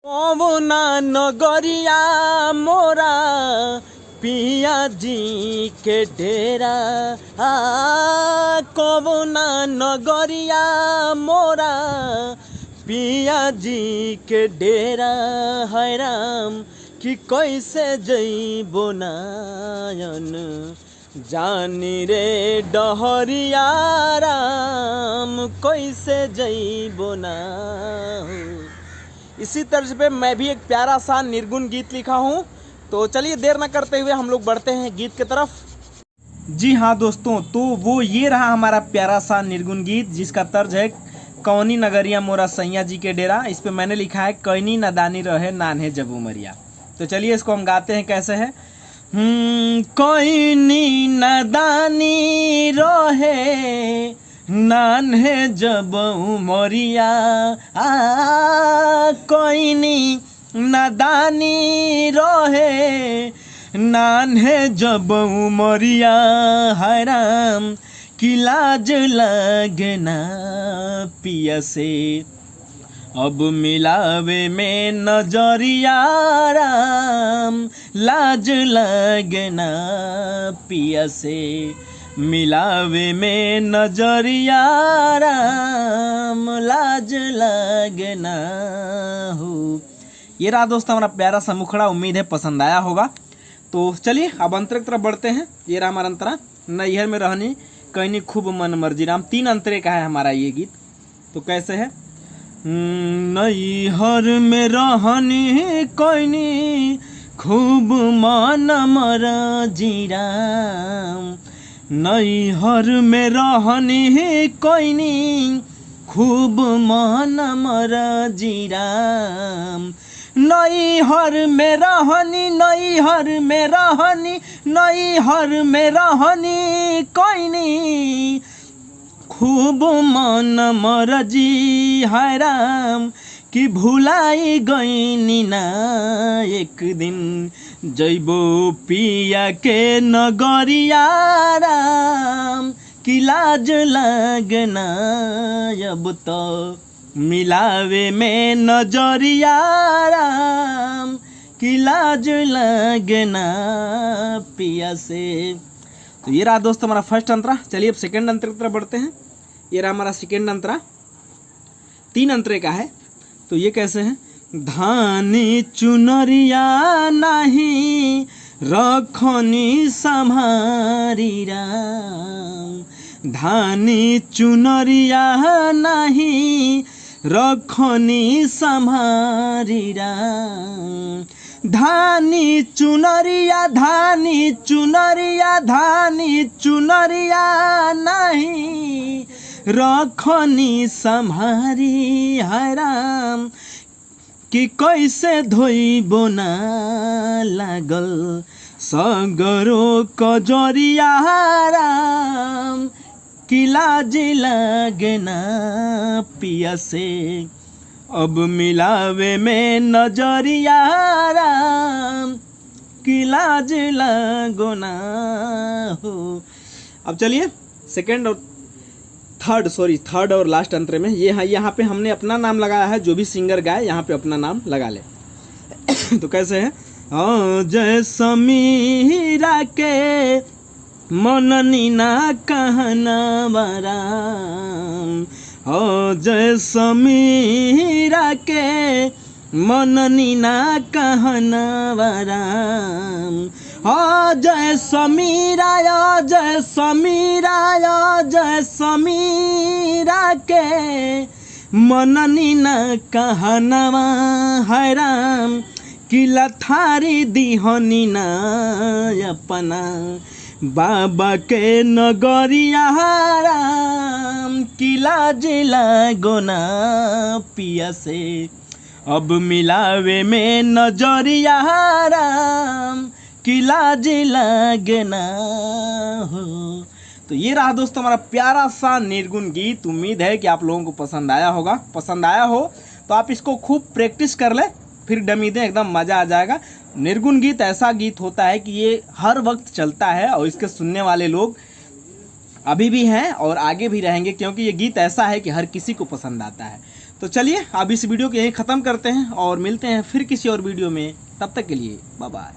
पवना नगरिया मोरा पिया जी के डेरा कवना नगरिया मोरा पिया जी के डेरा है राम कि कैसे जइबो नायन जानी रे डहरिया राम कैसे जइबो ना। इसी तर्ज पे मैं भी एक प्यारा सा निर्गुण गीत लिखा हूँ, तो चलिए देर न करते हुए हम लोग बढ़ते हैं गीत की तरफ। जी हाँ दोस्तों, तो वो ये रहा हमारा प्यारा सा निर्गुण गीत जिसका तर्ज है कौनी नगरिया मोरा सैया जी के डेरा। इस पे मैंने लिखा है कैनी नदानी रहे नान्हे जब उमरिया। तो चलिए इसको हम गाते हैं कैसे है। कैनी नदानी रहे नान्हे जब उमरिया कैनी नदानी रहे नान्हे जब उमरिया है राम कि लाज लगना पिया से अब मिलावे में नजरिया राम लाज लगना पिया से मिलावे में नजरिया राम लाज लगना हो। ये रहा दोस्तों हमारा प्यारा सा मुखड़ा, उम्मीद है पसंद आया होगा। तो चलिए अब अंतरे की तरफ बढ़ते हैं। ये रहा हमारा अंतरा नैहर में रहनी कहनी खूब मन मर्जी राम। 3 अंतरे का है हमारा ये गीत। तो कैसे है। नैहर में रहनी कहनी खूब मन मर्जी राम नैहर में रहनी कहनी खूब मन मर्जी राम नैहर में रहनी कहनी खूब मन मर्जी है राम कि भुलाई गईनी ना एक दिन जइबो पिया के नगरिया राम कि लाज लगना अब तो मिलावे में नजरिया राम कि लाज लगना पिया से। तो ये रहा दोस्त हमारा फर्स्ट अंतरा। चलिए अब सेकंड अंतरे की तरफ बढ़ते हैं। ये रहा हमारा सेकंड अंतरा, 3 अंतरे का है। तो ये कैसे है। धानी चुनरिया नहीं रखनी संभारी राम धानी चुनरिया नहीं रखनी संभारी राम धानी चुनरिया नहीं रखनी संभारी है राम कि कैसे धोइबो ना लागल सगरो कजरिया राम कि लाज लगना पिया से अब मिलावे में नजरिया राम कि लाज लगना हो। अब चलिए सेकंड और थर्ड और लास्ट अंतरे में ये यहाँ पे हमने अपना नाम लगाया है। जो भी सिंगर गाए यहाँ पे अपना नाम लगा ले। तो कैसे है। जय समीरा के मननी ना कहना राम जय समीरा के मननी ना कहना राम जय समीरा के मननी ना कहनवा है राम कि लथारी दिहनी ना अपना बाबा के नगरिया राम कि लाज लगो ना पिया से अब मिलावे में नजरिया राम कि लाज लगना हो। तो ये रहा दोस्तों हमारा प्यारा सा निर्गुण गीत। उम्मीद है कि आप लोगों को पसंद आया होगा। पसंद आया हो तो आप इसको खूब प्रैक्टिस कर ले, फिर डमी दें, एकदम मज़ा आ जाएगा। निर्गुण गीत ऐसा गीत होता है कि ये हर वक्त चलता है और इसके सुनने वाले लोग अभी भी हैं और आगे भी रहेंगे, क्योंकि ये गीत ऐसा है कि हर किसी को पसंद आता है। तो चलिए अब इस वीडियो को यहीं ख़त्म करते हैं और मिलते हैं फिर किसी और वीडियो में। तब तक के लिए बाय बाय।